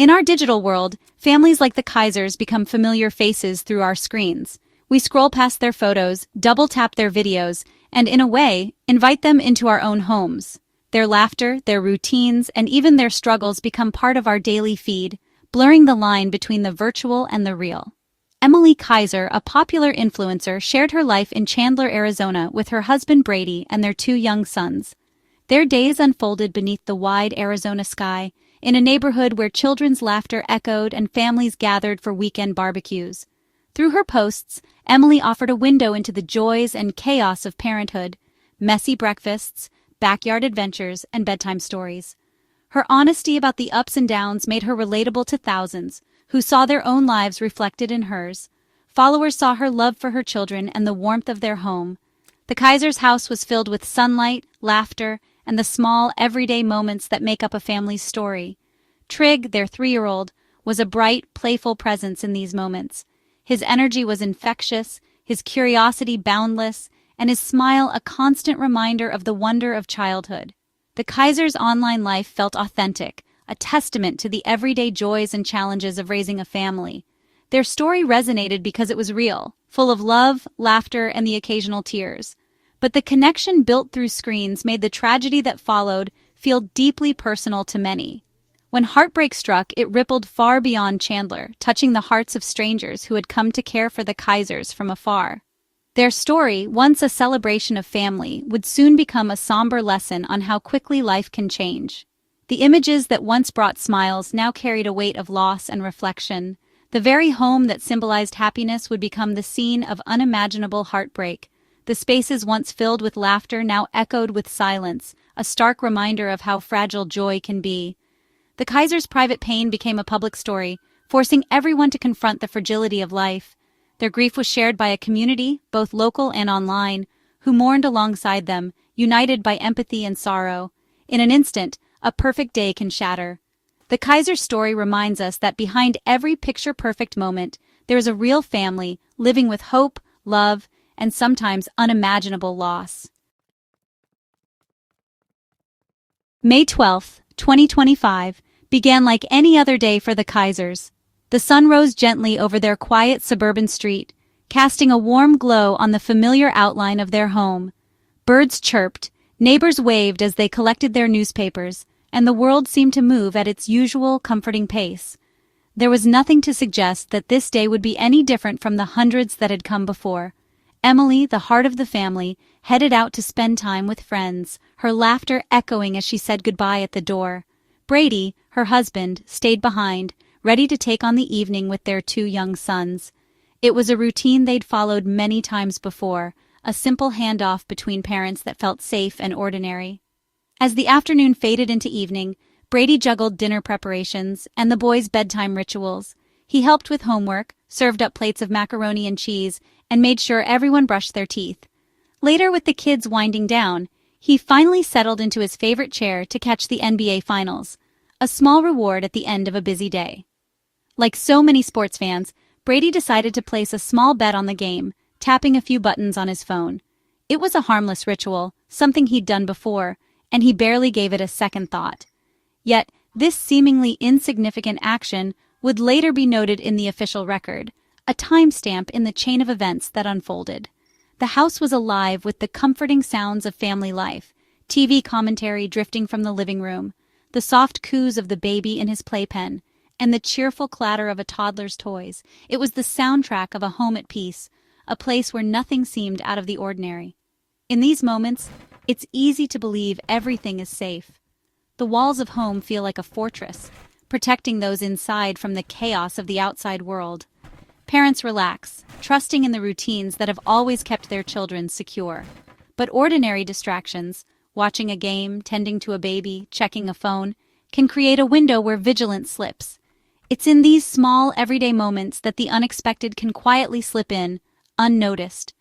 In our digital world, families like the Kisers become familiar faces through our screens. We scroll past their photos, double-tap their videos, and in a way, invite them into our own homes. Their laughter, their routines, and even their struggles become part of our daily feed, blurring the line between the virtual and the real. Emilie Kiser, a popular influencer, shared her life in Chandler, Arizona with her husband Brady and their 2 young sons. Their days unfolded beneath the wide Arizona sky, in a neighborhood where children's laughter echoed and families gathered for weekend barbecues. Through her posts, Emilie offered a window into the joys and chaos of parenthood, messy breakfasts, backyard adventures, and bedtime stories. Her honesty about the ups and downs made her relatable to thousands, who saw their own lives reflected in hers. Followers saw her love for her children and the warmth of their home. The Kiser's house was filled with sunlight, laughter, and the small, everyday moments that make up a family's story. Trig, their 3-year-old, was a bright, playful presence in these moments. His energy was infectious, his curiosity boundless, and his smile a constant reminder of the wonder of childhood. The Kiser's online life felt authentic, a testament to the everyday joys and challenges of raising a family. Their story resonated because it was real, full of love, laughter, and the occasional tears. But the connection built through screens made the tragedy that followed feel deeply personal to many. When heartbreak struck, it rippled far beyond Chandler, touching the hearts of strangers who had come to care for the Kisers from afar. Their story, once a celebration of family, would soon become a somber lesson on how quickly life can change. The images that once brought smiles now carried a weight of loss and reflection. The very home that symbolized happiness would become the scene of unimaginable heartbreak. The spaces once filled with laughter now echoed with silence, a stark reminder of how fragile joy can be. The Kiser's private pain became a public story, forcing everyone to confront the fragility of life. Their grief was shared by a community, both local and online, who mourned alongside them, united by empathy and sorrow. In an instant, a perfect day can shatter. The Kiser's story reminds us that behind every picture-perfect moment, there is a real family living with hope, love, and sometimes unimaginable loss. May 12, 2025, began like any other day for the Kisers. The sun rose gently over their quiet suburban street, casting a warm glow on the familiar outline of their home. Birds chirped, neighbors waved as they collected their newspapers, and the world seemed to move at its usual comforting pace. There was nothing to suggest that this day would be any different from the hundreds that had come before. Emilie, the heart of the family, headed out to spend time with friends, her laughter echoing as she said goodbye at the door. Brady, her husband, stayed behind, ready to take on the evening with their 2 young sons. It was a routine they'd followed many times before, a simple handoff between parents that felt safe and ordinary. As the afternoon faded into evening, Brady juggled dinner preparations and the boys' bedtime rituals. He helped with homework, served up plates of macaroni and cheese, and made sure everyone brushed their teeth. Later, with the kids winding down, he finally settled into his favorite chair to catch the NBA Finals, a small reward at the end of a busy day. Like so many sports fans, Brady decided to place a small bet on the game, tapping a few buttons on his phone. It was a harmless ritual, something he'd done before, and he barely gave it a second thought. Yet, this seemingly insignificant action would later be noted in the official record, a timestamp in the chain of events that unfolded. The house was alive with the comforting sounds of family life, TV commentary drifting from the living room, the soft coos of the baby in his playpen, and the cheerful clatter of a toddler's toys. It was the soundtrack of a home at peace, a place where nothing seemed out of the ordinary. In these moments, it's easy to believe everything is safe. The walls of home feel like a fortress, protecting those inside from the chaos of the outside world. Parents relax, trusting in the routines that have always kept their children secure. But ordinary distractions, watching a game, tending to a baby, checking a phone, can create a window where vigilance slips. It's in these small, everyday moments that the unexpected can quietly slip in, unnoticed.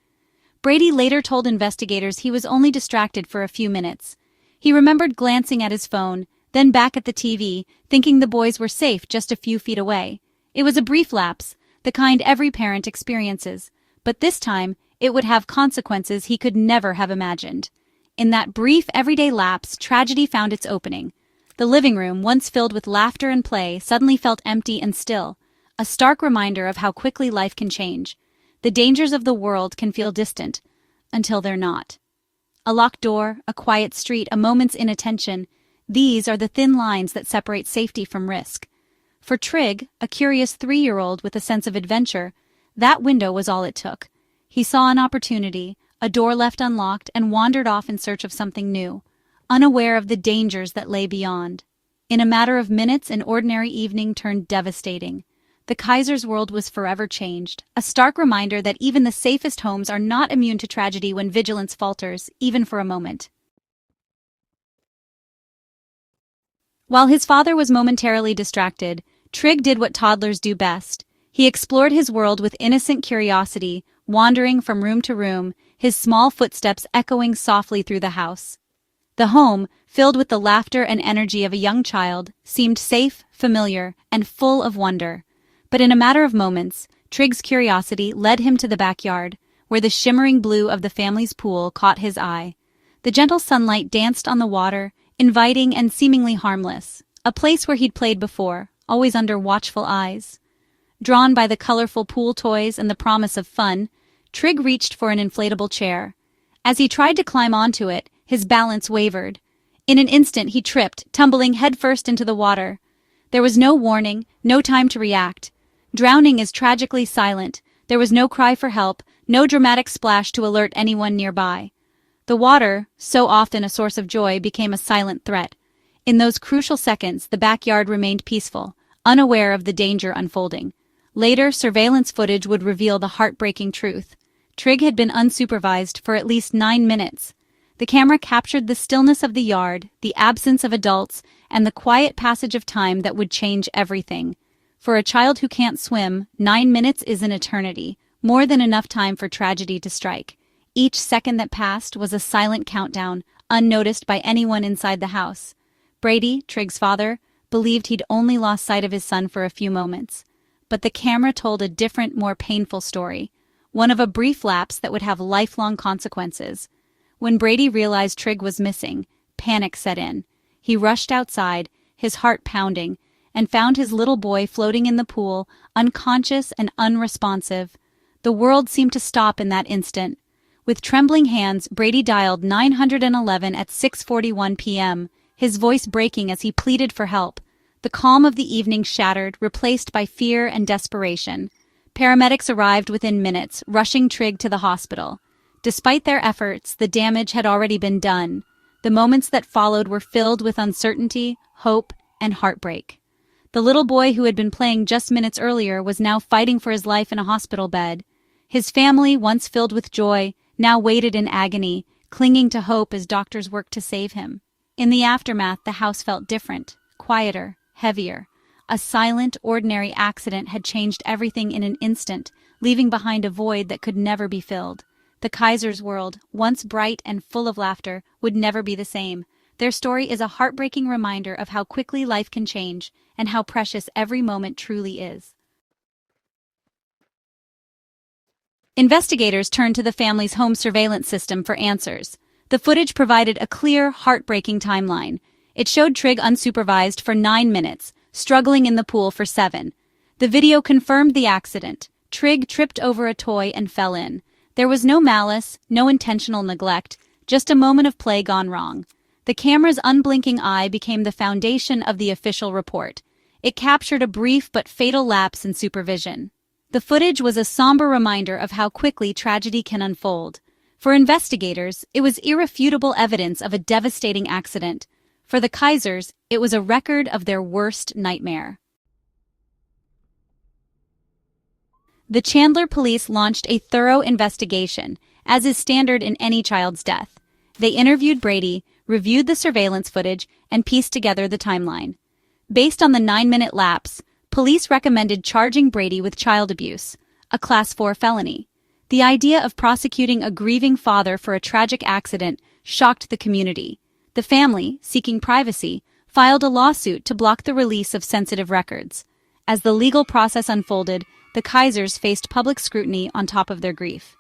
Brady later told investigators he was only distracted for a few minutes. He remembered glancing at his phone, then back at the TV, thinking the boys were safe just a few feet away. It was a brief lapse, the kind every parent experiences, but this time it would have consequences he could never have imagined. In that brief everyday lapse, tragedy found its opening. The living room, once filled with laughter and play, suddenly felt empty and still, a stark reminder of how quickly life can change. The dangers of the world can feel distant, until they're not. A locked door, a quiet street, a moment's inattention, these are the thin lines that separate safety from risk. For Trig, a curious 3-year-old with a sense of adventure, that window was all it took. He saw an opportunity, a door left unlocked, and wandered off in search of something new, unaware of the dangers that lay beyond. In a matter of minutes, an ordinary evening turned devastating. The Kiser's world was forever changed, a stark reminder that even the safest homes are not immune to tragedy when vigilance falters, even for a moment. While his father was momentarily distracted, Trig did what toddlers do best. He explored his world with innocent curiosity, wandering from room to room, his small footsteps echoing softly through the house. The home, filled with the laughter and energy of a young child, seemed safe, familiar, and full of wonder. But in a matter of moments, Trig's curiosity led him to the backyard, where the shimmering blue of the family's pool caught his eye. The gentle sunlight danced on the water, inviting and seemingly harmless, a place where he'd played before, always under watchful eyes. Drawn by the colorful pool toys and the promise of fun, Trig reached for an inflatable chair. As he tried to climb onto it, his balance wavered. In an instant he tripped, tumbling headfirst into the water. There was no warning, no time to react. Drowning is tragically silent. There was no cry for help, no dramatic splash to alert anyone nearby. The water, so often a source of joy, became a silent threat. In those crucial seconds, the backyard remained peaceful, unaware of the danger unfolding. Later, surveillance footage would reveal the heartbreaking truth. Trig had been unsupervised for at least 9 minutes. The camera captured the stillness of the yard, the absence of adults, and the quiet passage of time that would change everything. For a child who can't swim, 9 minutes is an eternity, more than enough time for tragedy to strike. Each second that passed was a silent countdown, unnoticed by anyone inside the house. Brady, Trig's father, believed he'd only lost sight of his son for a few moments. But the camera told a different, more painful story, one of a brief lapse that would have lifelong consequences. When Brady realized Trig was missing, panic set in. He rushed outside, his heart pounding, and found his little boy floating in the pool, unconscious and unresponsive. The world seemed to stop in that instant. With trembling hands, Brady dialed 911 at 6:41 p.m., his voice breaking as he pleaded for help. The calm of the evening shattered, replaced by fear and desperation. Paramedics arrived within minutes, rushing Trig to the hospital. Despite their efforts, the damage had already been done. The moments that followed were filled with uncertainty, hope, and heartbreak. The little boy who had been playing just minutes earlier was now fighting for his life in a hospital bed. His family, once filled with joy, now waited in agony, clinging to hope as doctors worked to save him. In the aftermath, the house felt different, quieter, heavier. A silent, ordinary accident had changed everything in an instant, leaving behind a void that could never be filled. The Kiser's world, once bright and full of laughter, would never be the same. Their story is a heartbreaking reminder of how quickly life can change and how precious every moment truly is. Investigators turned to the family's home surveillance system for answers. The footage provided a clear, heartbreaking timeline. It showed Trig unsupervised for 9 minutes, struggling in the pool for 7. The video confirmed the accident. Trig tripped over a toy and fell in. There was no malice, no intentional neglect, just a moment of play gone wrong. The camera's unblinking eye became the foundation of the official report. It captured a brief but fatal lapse in supervision. The footage was a somber reminder of how quickly tragedy can unfold. For investigators, it was irrefutable evidence of a devastating accident. For the Kisers, it was a record of their worst nightmare. The Chandler police launched a thorough investigation, as is standard in any child's death. They interviewed Brady, reviewed the surveillance footage, and pieced together the timeline. Based on the 9-minute lapse, police recommended charging Brady with child abuse, a Class 4 felony. The idea of prosecuting a grieving father for a tragic accident shocked the community. The family, seeking privacy, filed a lawsuit to block the release of sensitive records. As the legal process unfolded, the Kisers faced public scrutiny on top of their grief.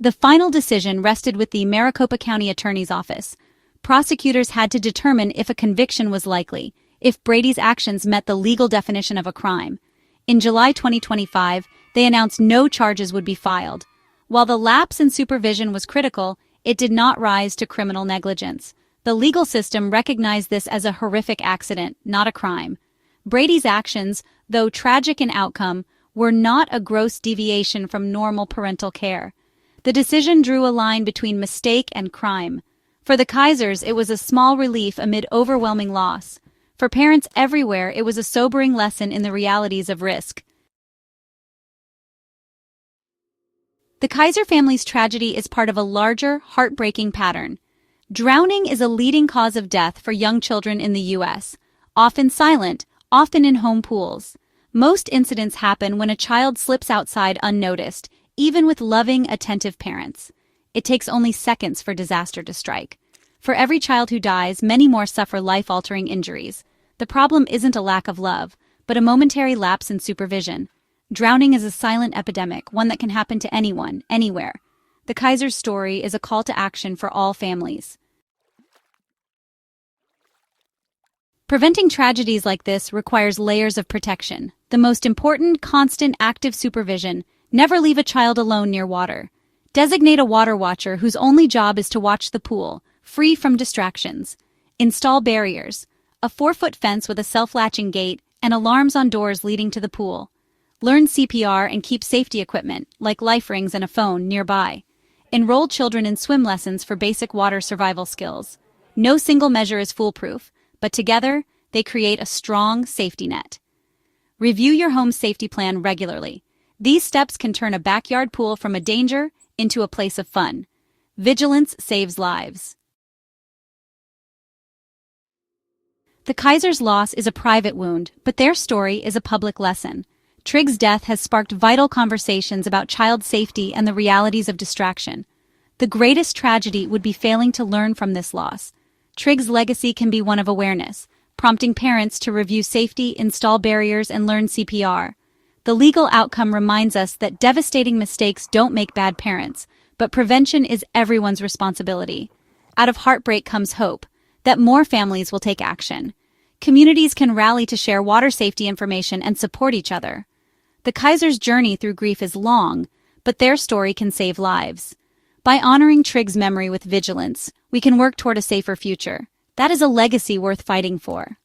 The final decision rested with the Maricopa County Attorney's Office. prosecutors had to determine if a conviction was likely, if Brady's actions met the legal definition of a crime. In July 2025, they announced no charges would be filed. While the lapse in supervision was critical, it did not rise to criminal negligence. The legal system recognized this as a horrific accident, not a crime. Brady's actions, though tragic in outcome, were not a gross deviation from normal parental care. The decision drew a line between mistake and crime. For the Kisers, it was a small relief amid overwhelming loss. For parents everywhere, it was a sobering lesson in the realities of risk. The Kiser family's tragedy is part of a larger, heartbreaking pattern. Drowning is a leading cause of death for young children in the U.S., often silent, often in home pools. Most incidents happen when a child slips outside unnoticed, even with loving, attentive parents. It takes only seconds for disaster to strike. For every child who dies, many more suffer life-altering injuries. The problem isn't a lack of love, but a momentary lapse in supervision. Drowning is a silent epidemic, one that can happen to anyone, anywhere. The Kiser's story is a call to action for all families. Preventing tragedies like this requires layers of protection. The most important, constant, active supervision. Never leave a child alone near water. Designate a water watcher whose only job is to watch the pool, free from distractions. Install barriers. A 4-foot fence with a self-latching gate and alarms on doors leading to the pool. Learn CPR and keep safety equipment, like life rings and a phone, nearby. Enroll children in swim lessons for basic water survival skills. No single measure is foolproof, but together, they create a strong safety net. Review your home's safety plan regularly. These steps can turn a backyard pool from a danger into a place of fun. Vigilance saves lives. The Kiser's loss is a private wound, but their story is a public lesson. Trigg's death has sparked vital conversations about child safety and the realities of distraction. The greatest tragedy would be failing to learn from this loss. Trigg's legacy can be one of awareness, prompting parents to review safety, install barriers, and learn CPR. The legal outcome reminds us that devastating mistakes don't make bad parents, but prevention is everyone's responsibility. Out of heartbreak comes hope that more families will take action. Communities can rally to share water safety information and support each other. The Kiser's journey through grief is long, but their story can save lives. By honoring Trigg's memory with vigilance, we can work toward a safer future. That is a legacy worth fighting for.